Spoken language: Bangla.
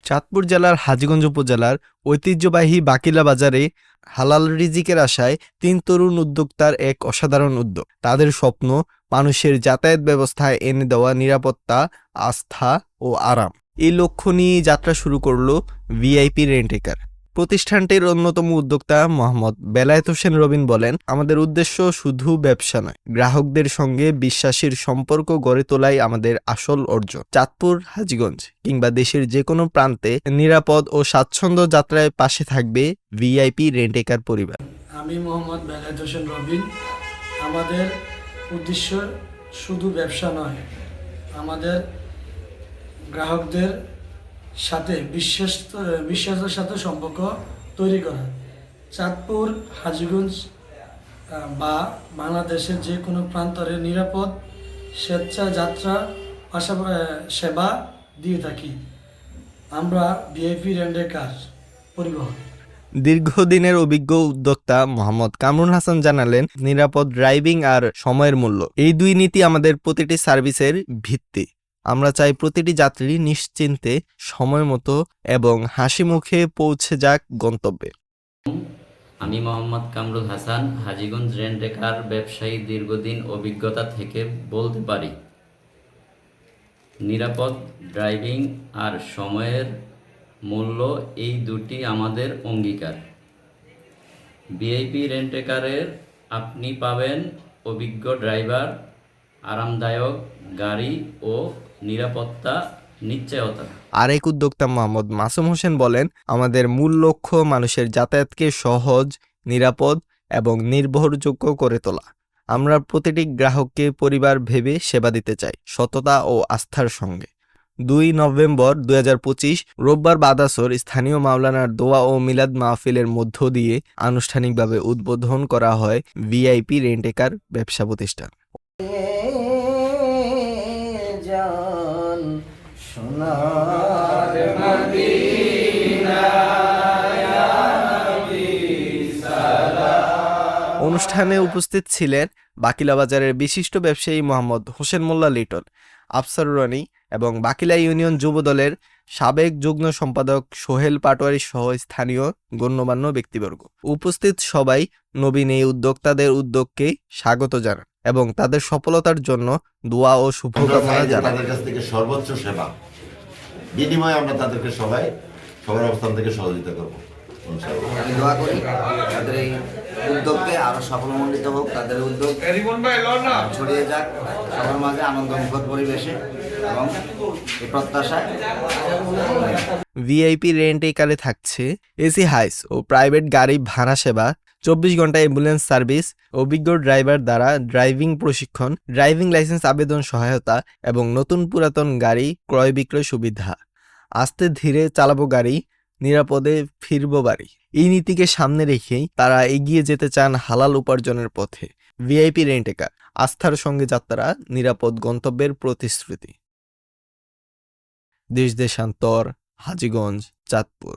চাঁদপুর জেলার হাজীগঞ্জ উপজেলার ঐতিহ্যবাহী বাকিলা বাজারে হালাল রিজিকের আশায় ৩ তরুণ উদ্যোক্তার এক অসাধারণ উদ্যোগ। তাদের স্বপ্ন মানুষের যাতায়াত ব্যবস্থায় এনে দেওয়া নিরাপত্তা, আস্থা ও আরাম। এই লক্ষ্য নিয়ে যাত্রা শুরু করল ভিআইপি রেন্টেকার। প্রতিষ্ঠানটির অন্যতম উদ্যোক্তা মোহাম্মদ বেলায়েত হোসেন রবিন বলেন, আমাদের উদ্দেশ্য শুধু ব্যবসা নয়, গ্রাহকদের সঙ্গে বিশ্বাসের সম্পর্ক গড়ে তোলাই আমাদের আসল অর্জন। চাঁদপুর, হাজীগঞ্জ কিংবা দেশের যে কোনো প্রান্তে নিরাপদ ও স্বাচ্ছন্দ্য যাত্রায় পাশে থাকবে ভিআইপি রেন্টেকার পরিবার। আমি মোহাম্মদ বেলায়েত হোসেন রবিন। আমাদের উদ্দেশ্য শুধু ব্যবসা নয়, আমাদের গ্রাহকদের সাথে বিশ্বাসের সাথে সম্পর্ক তৈরি করা। চাঁদপুর, হাজীগঞ্জ বা বাংলাদেশের যে কোনো প্রান্তরে নিরাপদ স্বেচ্ছা যাত্রা সেবা দিয়ে থাকি আমরা ভিআইপি রেন্টেকার পরিবহন। দীর্ঘদিনের অভিজ্ঞ উদ্যোক্তা মোহাম্মদ কামরুল হাসান জানালেন, নিরাপদ ড্রাইভিং আর সময়ের মূল্য, এই দুই নীতি আমাদের প্রতিটি সার্ভিসের ভিত্তি। আমরা চাই প্রতিটি যাত্রী নিশ্চিন্তে, সময় মতো এবং হাসি মুখে পৌঁছে যাক গন্তব্যে। আমি মোহাম্মদ কামরুল হাসান, হাজীগঞ্জ রেন্টেকার ব্যবসায়ী দীর্ঘদিন অভিজ্ঞতা থেকে বলতে পারি, নিরাপদ ড্রাইভিং আর সময়ের মূল্য, এই দুটি আমাদের অঙ্গীকার। ভিআইপি রেন্টেকারের আপনি পাবেন অভিজ্ঞ ড্রাইভার, আরামদায়ক গাড়ি ও নিরাপত্তা নিশ্চয়তা। আরেক উদ্যোক্তা মোহাম্মদ মাসুম হোসেন বলেন, আমাদের মূল লক্ষ্য মানুষের যাতায়াতকে সহজ, নিরাপদ এবং নির্ভরযোগ্য করে তোলা। আমরা প্রতিটি গ্রাহককে পরিবার ভেবে সেবা দিতে চাই, সততা ও আস্থার সঙ্গে। 2 নভেম্বর 2025 রোববার বাদাসর স্থানীয় মাওলানার দোয়া ও মিলাদ মাহফিলের মধ্য দিয়ে আনুষ্ঠানিকভাবে উদ্বোধন করা হয় ভিআইপি রেন্টেকার ব্যবসা প্রতিষ্ঠান। অনুষ্ঠানে উপস্থিত ছিলেন বাকিলা বাজারের বিশিষ্ট ব্যবসায়ী মোহাম্মদ হোসেন মোল্লা লিটন, আফসার রনি এবং বাকিলা ইউনিয়ন যুব দলের সাবেক যুগ্ম সম্পাদক সোহেল পাটোয়ারি সহ স্থানীয় গণ্যমান্য ব্যক্তিবর্গ। উপস্থিত সবাই নবীন এই উদ্যোক্তাদের উদ্যোগকে স্বাগত জানান এবং তাদের সফলতার জন্য দোয়া ও শুভকামনা জানান। তাদের কাছ থেকে সর্বোচ্চ সেবা বিনিময়ে আমরা তাদেরকে সবার অবস্থান থেকে সহযোগিতা করবো। আমি দোয়া করি তাদের এই উদ্যোগকে আরো সফলমণ্ডিত হোক, তাদের উদ্যোগ ছড়িয়ে যাক সবার মাঝে আনন্দমুখর পরিবেশে, এবং এই প্রত্যাশায় ভিআইপি রেন্টেকারে থাকছে এসি হাইস ও প্রাইভেট গাড়ি ভাড়া সেবা, 24 ঘন্টা অ্যাম্বুলেন্স সার্ভিস, অভিজ্ঞ ড্রাইভার দ্বারা ড্রাইভিং প্রশিক্ষণ, ড্রাইভিং লাইসেন্স আবেদন সহায়তা এবং নতুন পুরাতন গাড়ি ক্রয় বিক্রয় সুবিধা। আস্তে ধীরে চালাবো গাড়ি, নিরাপদে ফিরবো বাড়ি, এই নীতিকে সামনে রেখেই তারা এগিয়ে যেতে চান হালাল উপার্জনের পথে। ভিআইপি রেন্টেকার, আস্থার সঙ্গে যাত্রা, নিরাপদ গন্তব্যের প্রতিশ্রুতি। দেশ দেশান্তর, হাজীগঞ্জ, চাঁদপুর।